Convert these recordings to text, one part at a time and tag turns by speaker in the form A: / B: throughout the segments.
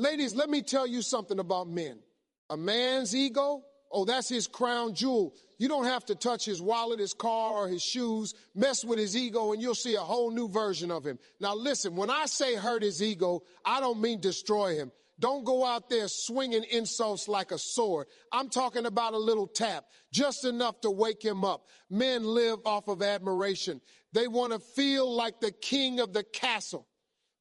A: Ladies, let me tell you something about men. A man's ego, oh, that's his crown jewel. You don't have to touch his wallet, his car, or his shoes. Mess with his ego, and you'll see a whole new version of him. Now, listen, when I say hurt his ego, I don't mean destroy him. Don't go out there swinging insults like a sword. I'm talking about a little tap, just enough to wake him up. Men live off of admiration. They want to feel like the king of the castle.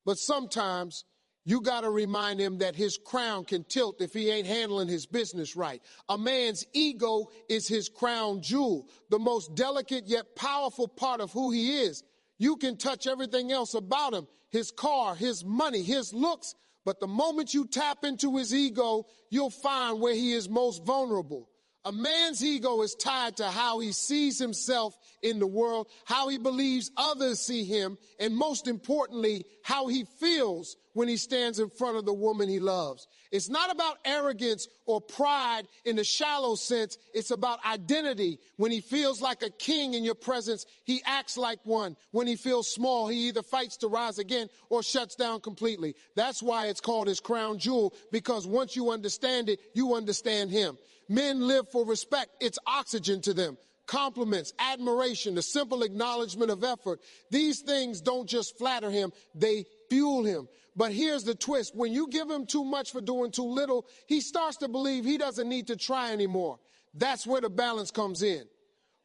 A: But sometimes you got to remind him that his crown can tilt if he ain't handling his business right. A man's ego is his crown jewel, the most delicate yet powerful part of who he is. You can touch everything else about him, his car, his money, his looks, but the moment you tap into his ego, you'll find where he is most vulnerable. A man's ego is tied to how he sees himself in the world, how he believes others see him, and most importantly, how he feels when he stands in front of the woman he loves. It's not about arrogance or pride in the shallow sense. It's about identity. When he feels like a king in your presence, he acts like one. When he feels small, he either fights to rise again or shuts down completely. That's why it's called his crown jewel, because once you understand it, you understand him. Men live for respect. It's oxygen to them. Compliments, admiration, the simple acknowledgement of effort. These things don't just flatter him, they fuel him. But here's the twist. When you give him too much for doing too little, he starts to believe he doesn't need to try anymore. That's where the balance comes in.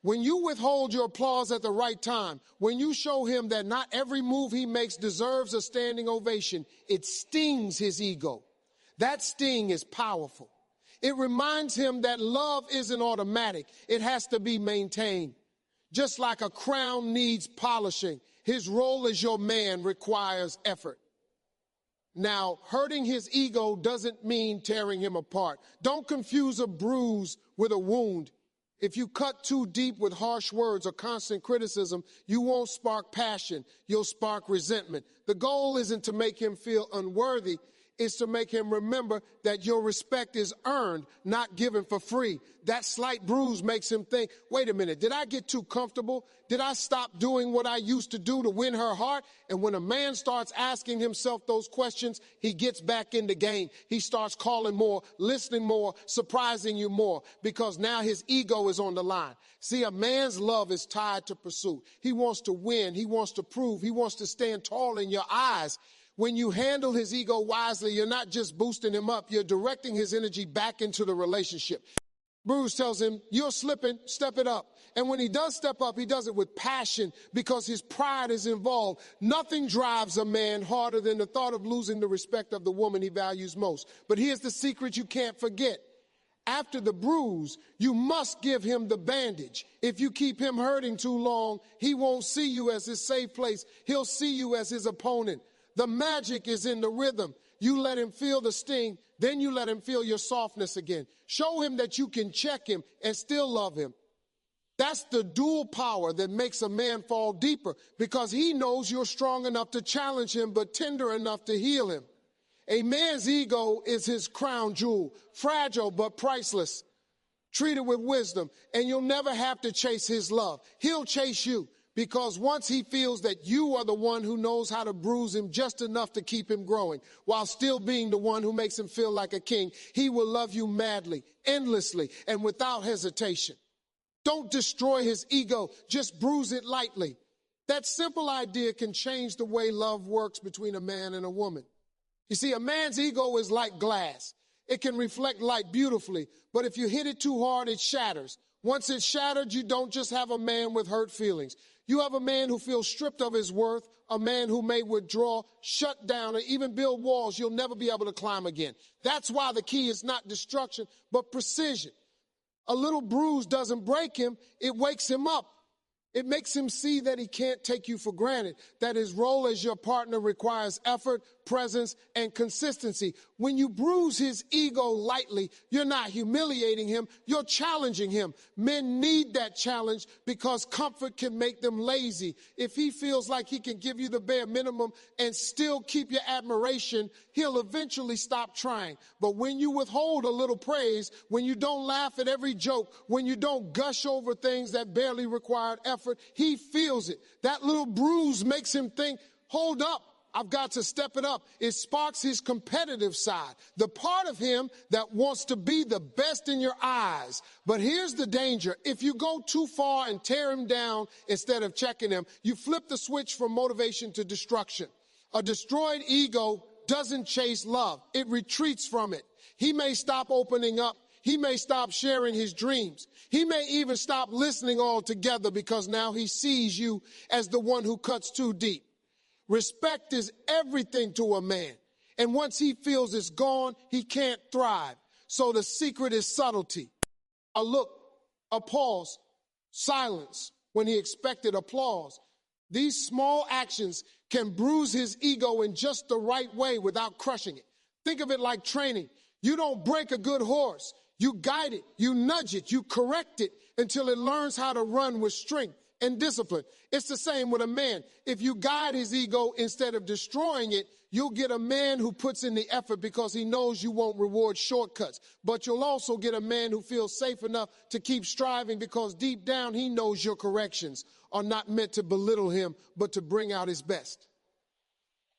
A: When you withhold your applause at the right time, when you show him that not every move he makes deserves a standing ovation, it stings his ego. That sting is powerful. It reminds him that love isn't automatic. It has to be maintained. Just like a crown needs polishing, his role as your man requires effort. Now, hurting his ego doesn't mean tearing him apart. Don't confuse a bruise with a wound. If you cut too deep with harsh words or constant criticism, you won't spark passion. You'll spark resentment. The goal isn't to make him feel unworthy. It's to make him remember that your respect is earned, not given for free. That slight bruise makes him think, wait a minute, did I get too comfortable? Did I stop doing what I used to do to win her heart? And when a man starts asking himself those questions, he gets back in the game. He starts calling more, listening more, surprising you more, because now his ego is on the line. See, a man's love is tied to pursuit. He wants to win. He wants to prove. He wants to stand tall in your eyes. When you handle his ego wisely, you're not just boosting him up, you're directing his energy back into the relationship. Bruce tells him, you're slipping, step it up. And when he does step up, he does it with passion because his pride is involved. Nothing drives a man harder than the thought of losing the respect of the woman he values most. But here's the secret you can't forget. After the bruise, you must give him the bandage. If you keep him hurting too long, he won't see you as his safe place. He'll see you as his opponent. The magic is in the rhythm. You let him feel the sting, then you let him feel your softness again. Show him that you can check him and still love him. That's the dual power that makes a man fall deeper, because he knows you're strong enough to challenge him but tender enough to heal him. A man's ego is his crown jewel, fragile but priceless. Treat it with wisdom, and you'll never have to chase his love. He'll chase you. Because once he feels that you are the one who knows how to bruise him just enough to keep him growing, while still being the one who makes him feel like a king, he will love you madly, endlessly, and without hesitation. Don't destroy his ego, just bruise it lightly. That simple idea can change the way love works between a man and a woman. You see, a man's ego is like glass. It can reflect light beautifully, but if you hit it too hard, it shatters. Once it's shattered, you don't just have a man with hurt feelings. You have a man who feels stripped of his worth, a man who may withdraw, shut down, or even build walls you'll never be able to climb again. That's why the key is not destruction, but precision. A little bruise doesn't break him, it wakes him up. It makes him see that he can't take you for granted, that his role as your partner requires effort, presence, and consistency. When you bruise his ego lightly, you're not humiliating him, you're challenging him. Men need that challenge because comfort can make them lazy. If he feels like he can give you the bare minimum and still keep your admiration, he'll eventually stop trying. But when you withhold a little praise, when you don't laugh at every joke, when you don't gush over things that barely required effort, he feels it. That little bruise makes him think, hold up, I've got to step it up. It sparks his competitive side, the part of him that wants to be the best in your eyes. But here's the danger. If you go too far and tear him down instead of checking him, you flip the switch from motivation to destruction. A destroyed ego doesn't chase love. It retreats from it. He may stop opening up. He may stop sharing his dreams. He may even stop listening altogether because now he sees you as the one who cuts too deep. Respect is everything to a man. And once he feels it's gone, he can't thrive. So the secret is subtlety. A look, a pause, silence when he expected applause. These small actions can bruise his ego in just the right way without crushing it. Think of it like training. You don't break a good horse. You guide it, you nudge it, you correct it until it learns how to run with strength and discipline. It's the same with a man. If you guide his ego instead of destroying it, you'll get a man who puts in the effort because he knows you won't reward shortcuts. But you'll also get a man who feels safe enough to keep striving because deep down he knows your corrections are not meant to belittle him, but to bring out his best.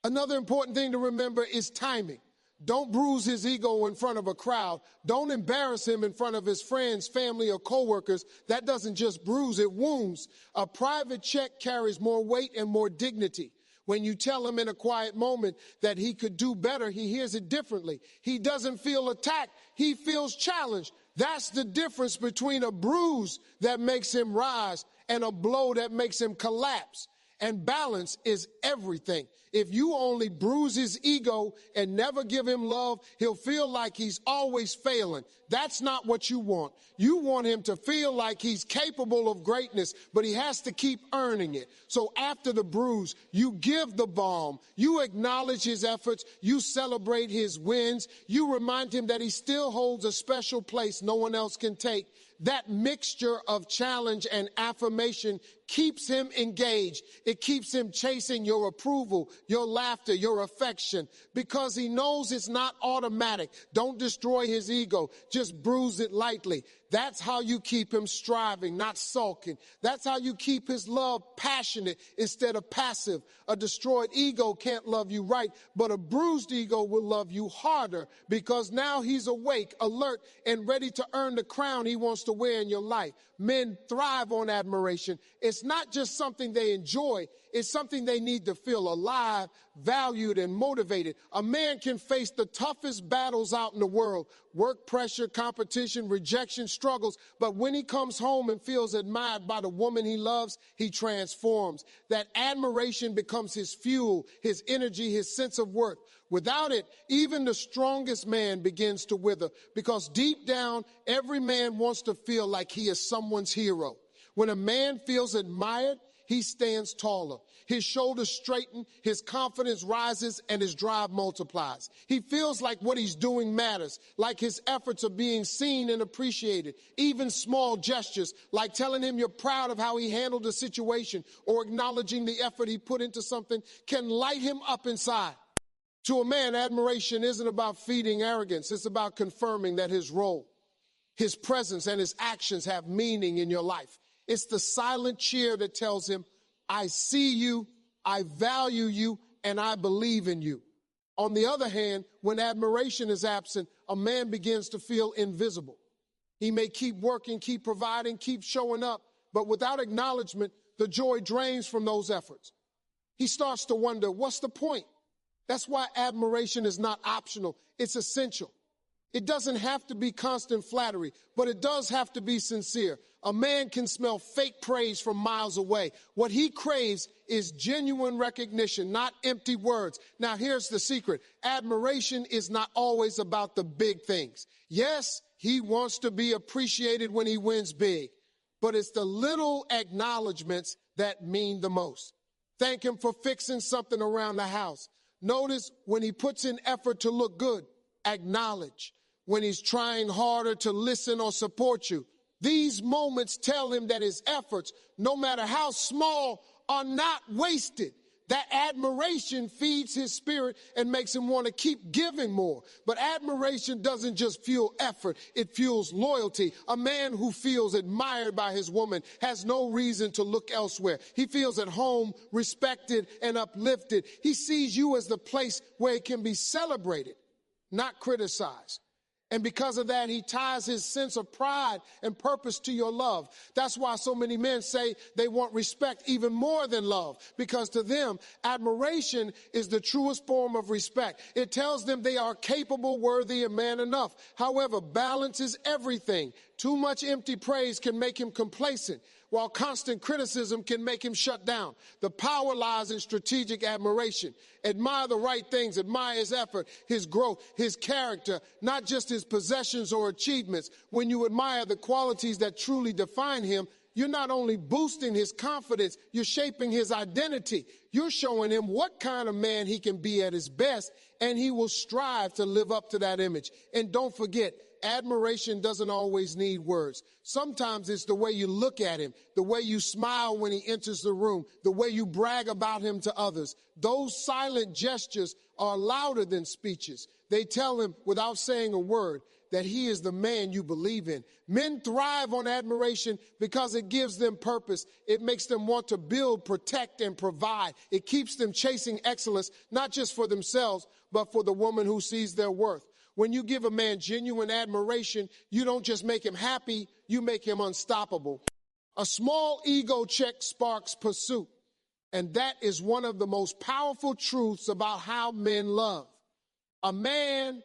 A: Another important thing to remember is timing. Don't bruise his ego in front of a crowd. Don't embarrass him in front of his friends, family, or coworkers. That doesn't just bruise, it wounds. A private check carries more weight and more dignity. When you tell him in a quiet moment that he could do better, he hears it differently. He doesn't feel attacked, he feels challenged. That's the difference between a bruise that makes him rise and a blow that makes him collapse. And balance is everything. If you only bruise his ego and never give him love, he'll feel like he's always failing. That's not what you want. You want him to feel like he's capable of greatness, but he has to keep earning it. So after the bruise, you give the balm. You acknowledge his efforts. You celebrate his wins. You remind him that he still holds a special place no one else can take. That mixture of challenge and affirmation keeps him engaged. It keeps him chasing your approval, your laughter, your affection, because he knows it's not automatic. Don't destroy his ego. Just bruise it lightly. That's how you keep him striving, not sulking. That's how you keep his love passionate instead of passive. A destroyed ego can't love you right, but a bruised ego will love you harder because now he's awake, alert, and ready to earn the crown he wants to wear in your life. Men thrive on admiration. It's not just something they enjoy. It's something they need to feel alive, valued, and motivated. A man can face the toughest battles out in the world, work pressure, competition, rejection, struggles. But when he comes home and feels admired by the woman he loves, he transforms. That admiration becomes his fuel, his energy, his sense of worth. Without it, even the strongest man begins to wither because deep down, every man wants to feel like he is someone's hero. When a man feels admired, he stands taller. His shoulders straighten, his confidence rises, and his drive multiplies. He feels like what he's doing matters, like his efforts are being seen and appreciated. Even small gestures, like telling him you're proud of how he handled the situation or acknowledging the effort he put into something, can light him up inside. To a man, admiration isn't about feeding arrogance. It's about confirming that his role, his presence, and his actions have meaning in your life. It's the silent cheer that tells him, I see you, I value you, and I believe in you. On the other hand, when admiration is absent, a man begins to feel invisible. He may keep working, keep providing, keep showing up, but without acknowledgement, the joy drains from those efforts. He starts to wonder, what's the point? That's why admiration is not optional. It's essential. It doesn't have to be constant flattery, but it does have to be sincere. A man can smell fake praise from miles away. What he craves is genuine recognition, not empty words. Now, here's the secret. Admiration is not always about the big things. Yes, he wants to be appreciated when he wins big, but it's the little acknowledgments that mean the most. Thank him for fixing something around the house. Notice when he puts in effort to look good, acknowledge. When he's trying harder to listen or support you, these moments tell him that his efforts, no matter how small, are not wasted. That admiration feeds his spirit and makes him want to keep giving more. But admiration doesn't just fuel effort, it fuels loyalty. A man who feels admired by his woman has no reason to look elsewhere. He feels at home, respected, and uplifted. He sees you as the place where it can be celebrated, not criticized. And because of that, he ties his sense of pride and purpose to your love. That's why so many men say they want respect even more than love, because to them, admiration is the truest form of respect. It tells them they are capable, worthy, and man enough. However, balance is everything. Too much empty praise can make him complacent, while constant criticism can make him shut down. The power lies in strategic admiration. Admire the right things, admire his effort, his growth, his character, not just his possessions or achievements. When you admire the qualities that truly define him, you're not only boosting his confidence, you're shaping his identity. You're showing him what kind of man he can be at his best, and he will strive to live up to that image. And don't forget, admiration doesn't always need words. Sometimes it's the way you look at him, the way you smile when he enters the room, the way you brag about him to others. Those silent gestures are louder than speeches. They tell him without saying a word that he is the man you believe in. Men thrive on admiration because it gives them purpose. It makes them want to build, protect, and provide. It keeps them chasing excellence, not just for themselves, but for the woman who sees their worth. When you give a man genuine admiration, you don't just make him happy, you make him unstoppable. A small ego check sparks pursuit, and that is one of the most powerful truths about how men love. A man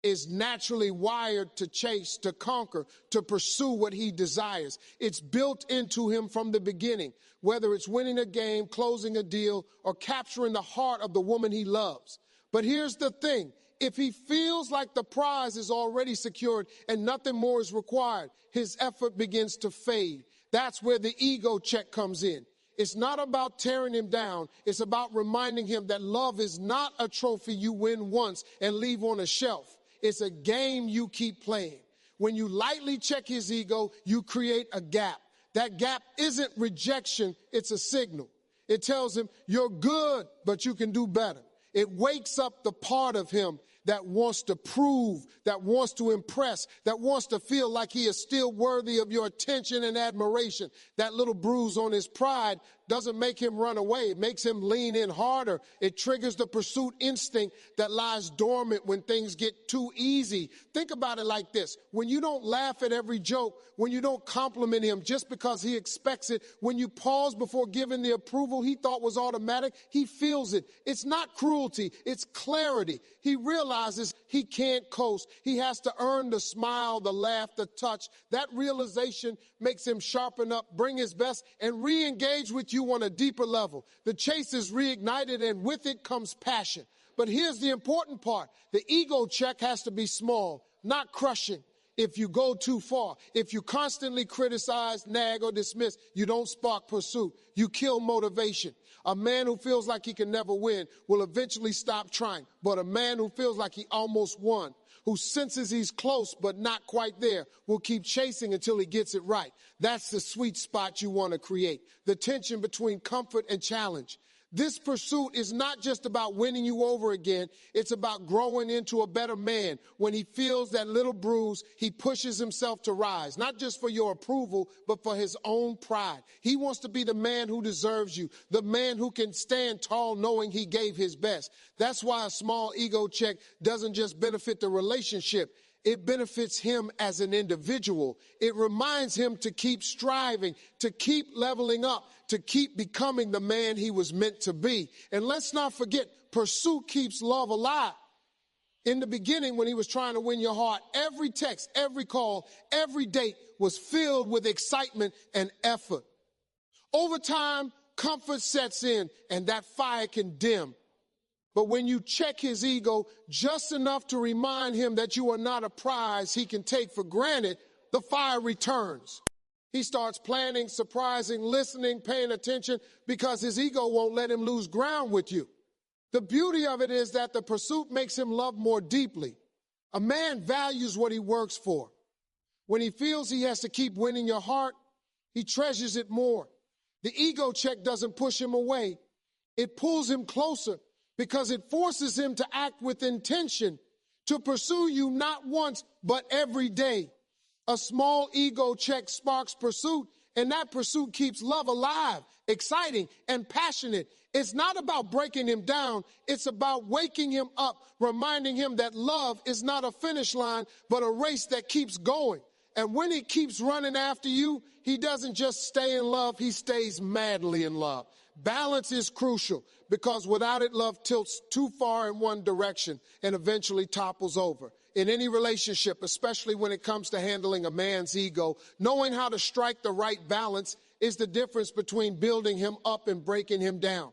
A: is naturally wired to chase, to conquer, to pursue what he desires. It's built into him from the beginning, whether it's winning a game, closing a deal, or capturing the heart of the woman he loves. But here's the thing. If he feels like the prize is already secured and nothing more is required, his effort begins to fade. That's where the ego check comes in. It's not about tearing him down. It's about reminding him that love is not a trophy you win once and leave on a shelf. It's a game you keep playing. When you lightly check his ego, you create a gap. That gap isn't rejection, it's a signal. It tells him, you're good, but you can do better. It wakes up the part of him that wants to prove, that wants to impress, that wants to feel like he is still worthy of your attention and admiration. That little bruise on his pride doesn't make him run away. It makes him lean in harder. It triggers the pursuit instinct that lies dormant when things get too easy. Think about it like this. When you don't laugh at every joke, when you don't compliment him just because he expects it, when you pause before giving the approval he thought was automatic, he feels it. It's not cruelty, it's clarity. He realizes he can't coast. He has to earn the smile, the laugh, the touch. That realization makes him sharpen up, bring his best, and re-engage with you on a deeper level. The chase is reignited, and with it comes passion. But here's the important part. The ego check has to be small, not crushing. If you go too far, if you constantly criticize, nag, or dismiss, you don't spark pursuit. You kill motivation. A man who feels like he can never win will eventually stop trying. But a man who feels like he almost won, who senses he's close but not quite there, will keep chasing until he gets it right. That's the sweet spot you want to create, the tension between comfort and challenge. This pursuit is not just about winning you over again. It's about growing into a better man. When he feels that little bruise, he pushes himself to rise, not just for your approval, but for his own pride. He wants to be the man who deserves you, the man who can stand tall knowing he gave his best. That's why a small ego check doesn't just benefit the relationship. It benefits him as an individual. It reminds him to keep striving, to keep leveling up, to keep becoming the man he was meant to be. And let's not forget, pursuit keeps love alive. In the beginning, when he was trying to win your heart, every text, every call, every date was filled with excitement and effort. Over time, comfort sets in, and that fire can dim. But when you check his ego just enough to remind him that you are not a prize he can take for granted, the fire returns. He starts planning, surprising, listening, paying attention, because his ego won't let him lose ground with you. The beauty of it is that the pursuit makes him love more deeply. A man values what he works for. When he feels he has to keep winning your heart, he treasures it more. The ego check doesn't push him away. It pulls him closer because it forces him to act with intention, to pursue you not once, but every day. A small ego check sparks pursuit, and that pursuit keeps love alive, exciting, and passionate. It's not about breaking him down. It's about waking him up, reminding him that love is not a finish line, but a race that keeps going. And when he keeps running after you, he doesn't just stay in love, he stays madly in love. Balance is crucial because without it, love tilts too far in one direction and eventually topples over. In any relationship, especially when it comes to handling a man's ego, knowing how to strike the right balance is the difference between building him up and breaking him down.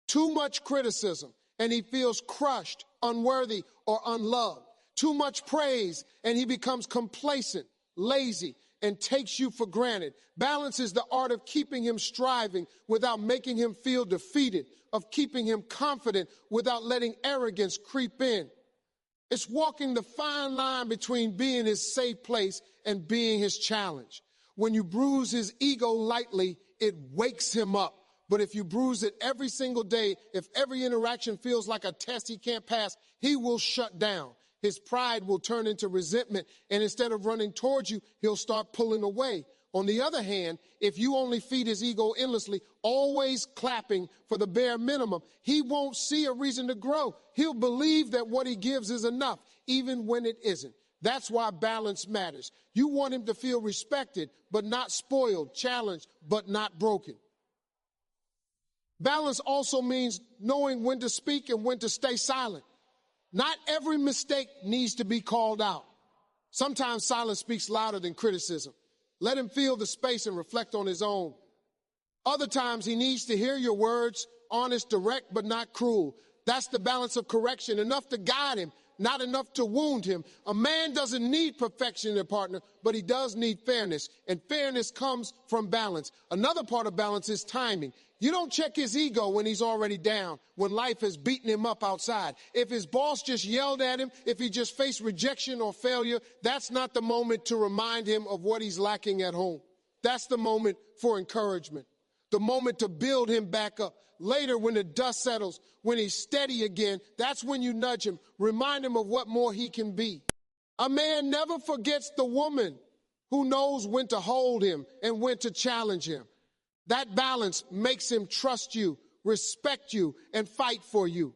A: Too much criticism, and he feels crushed, unworthy, or unloved. Too much praise, and he becomes complacent, lazy, and takes you for granted. Balance is the art of keeping him striving without making him feel defeated, of keeping him confident without letting arrogance creep in. It's walking the fine line between being his safe place and being his challenge. When you bruise his ego lightly, it wakes him up. But if you bruise it every single day, if every interaction feels like a test he can't pass, he will shut down. His pride will turn into resentment, and instead of running towards you, he'll start pulling away. On the other hand, if you only feed his ego endlessly, always clapping for the bare minimum, he won't see a reason to grow. He'll believe that what he gives is enough, even when it isn't. That's why balance matters. You want him to feel respected, but not spoiled, challenged, but not broken. Balance also means knowing when to speak and when to stay silent. Not every mistake needs to be called out. Sometimes silence speaks louder than criticism. Let him feel the space and reflect on his own. Other times he needs to hear your words, honest, direct, but not cruel. That's the balance of correction, enough to guide him, not enough to wound him. A man doesn't need perfection in a partner, but he does need fairness, and fairness comes from balance. Another part of balance is timing. You don't check his ego when he's already down, when life has beaten him up outside. If his boss just yelled at him, if he just faced rejection or failure, that's not the moment to remind him of what he's lacking at home. That's the moment for encouragement, the moment to build him back up. Later, when the dust settles, when he's steady again, that's when you nudge him, remind him of what more he can be. A man never forgets the woman who knows when to hold him and when to challenge him. That balance makes him trust you, respect you, and fight for you.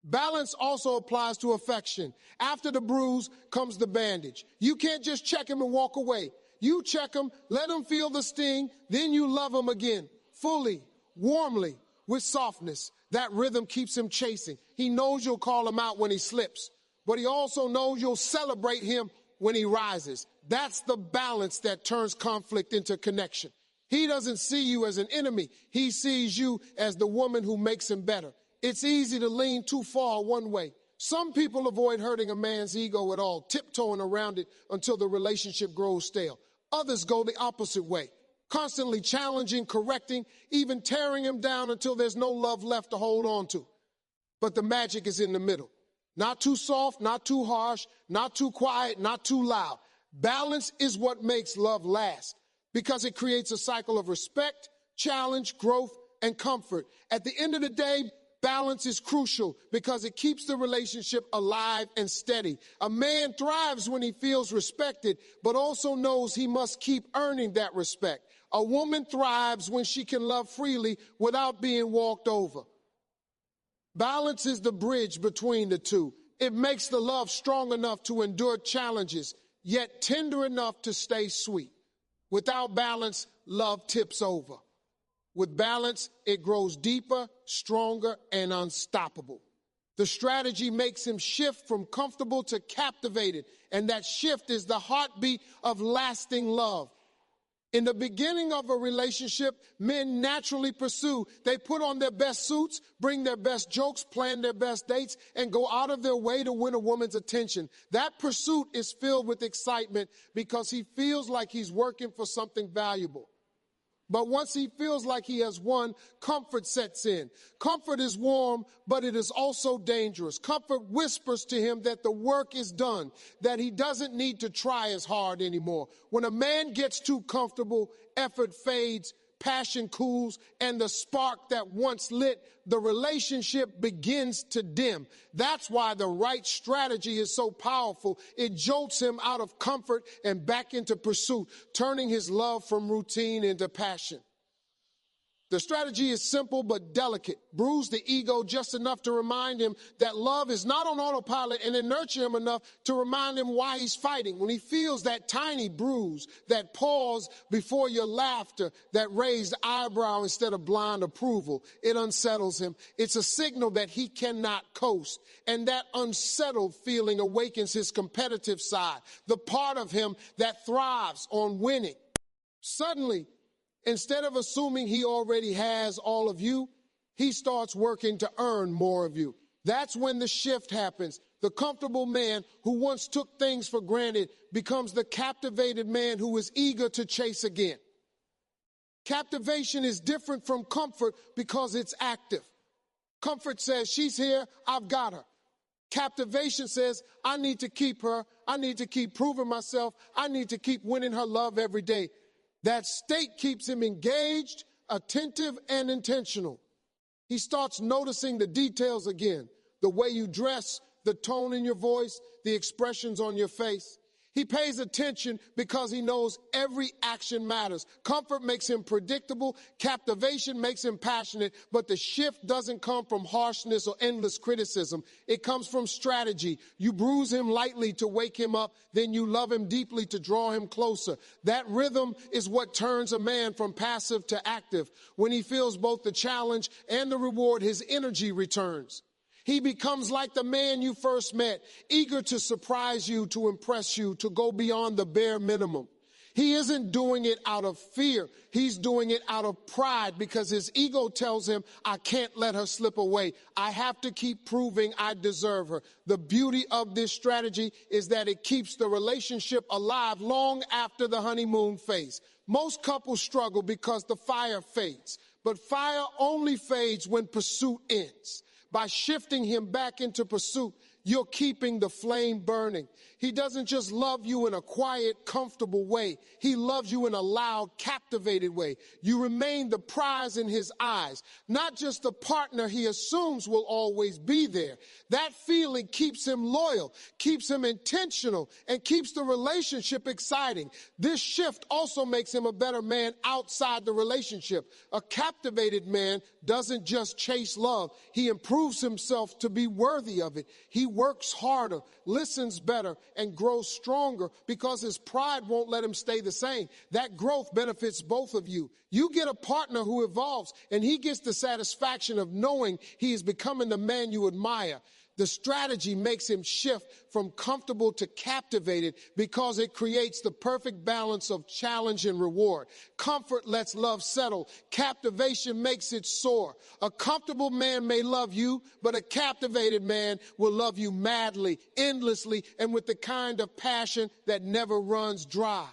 A: Balance also applies to affection. After the bruise comes the bandage. You can't just check him and walk away. You check him, let him feel the sting, then you love him again, fully, warmly, with softness. That rhythm keeps him chasing. He knows you'll call him out when he slips, but he also knows you'll celebrate him when he rises. That's the balance that turns conflict into connection. He doesn't see you as an enemy. He sees you as the woman who makes him better. It's easy to lean too far one way. Some people avoid hurting a man's ego at all, tiptoeing around it until the relationship grows stale. Others go the opposite way, constantly challenging, correcting, even tearing him down until there's no love left to hold on to. But the magic is in the middle. Not too soft, not too harsh, not too quiet, not too loud. Balance is what makes love last, because it creates a cycle of respect, challenge, growth, and comfort. At the end of the day, balance is crucial because it keeps the relationship alive and steady. A man thrives when he feels respected, but also knows he must keep earning that respect. A woman thrives when she can love freely without being walked over. Balance is the bridge between the two. It makes the love strong enough to endure challenges, yet tender enough to stay sweet. Without balance, love tips over. With balance, it grows deeper, stronger, and unstoppable. The strategy makes him shift from comfortable to captivated, and that shift is the heartbeat of lasting love. In the beginning of a relationship, men naturally pursue. They put on their best suits, bring their best jokes, plan their best dates, and go out of their way to win a woman's attention. That pursuit is filled with excitement because he feels like he's working for something valuable. But once he feels like he has won, comfort sets in. Comfort is warm, but it is also dangerous. Comfort whispers to him that the work is done, that he doesn't need to try as hard anymore. When a man gets too comfortable, effort fades, passion cools, and the spark that once lit, the relationship begins to dim. That's why the right strategy is so powerful. It jolts him out of comfort and back into pursuit, turning his love from routine into passion. The strategy is simple but delicate. Bruise the ego just enough to remind him that love is not on autopilot, and then nurture him enough to remind him why he's fighting. When he feels that tiny bruise, that pause before your laughter, that raised eyebrow instead of blind approval, it unsettles him. It's a signal that he cannot coast. And that unsettled feeling awakens his competitive side, the part of him that thrives on winning. Suddenly, instead of assuming he already has all of you, he starts working to earn more of you. That's when the shift happens. The comfortable man who once took things for granted becomes the captivated man who is eager to chase again. Captivation is different from comfort because it's active. Comfort says, she's here, I've got her. Captivation says, I need to keep her, I need to keep proving myself, I need to keep winning her love every day. That state keeps him engaged, attentive, and intentional. He starts noticing the details again, the way you dress, the tone in your voice, the expressions on your face. He pays attention because he knows every action matters. Comfort makes him predictable. Captivation makes him passionate. But the shift doesn't come from harshness or endless criticism. It comes from strategy. You bruise him lightly to wake him up. Then you love him deeply to draw him closer. That rhythm is what turns a man from passive to active. When he feels both the challenge and the reward, his energy returns. He becomes like the man you first met, eager to surprise you, to impress you, to go beyond the bare minimum. He isn't doing it out of fear. He's doing it out of pride because his ego tells him, I can't let her slip away. I have to keep proving I deserve her. The beauty of this strategy is that it keeps the relationship alive long after the honeymoon phase. Most couples struggle because the fire fades, but fire only fades when pursuit ends. By shifting him back into pursuit, you're keeping the flame burning. He doesn't just love you in a quiet, comfortable way. He loves you in a loud, captivated way. You remain the prize in his eyes, not just the partner he assumes will always be there. That feeling keeps him loyal, keeps him intentional, and keeps the relationship exciting. This shift also makes him a better man outside the relationship. A captivated man doesn't just chase love. He improves himself to be worthy of it. He works harder, listens better, and grows stronger because his pride won't let him stay the same. That growth benefits both of you. You get a partner who evolves, and he gets the satisfaction of knowing he is becoming the man you admire. The strategy makes him shift from comfortable to captivated because it creates the perfect balance of challenge and reward. Comfort lets love settle. Captivation makes it soar. A comfortable man may love you, but a captivated man will love you madly, endlessly, and with the kind of passion that never runs dry.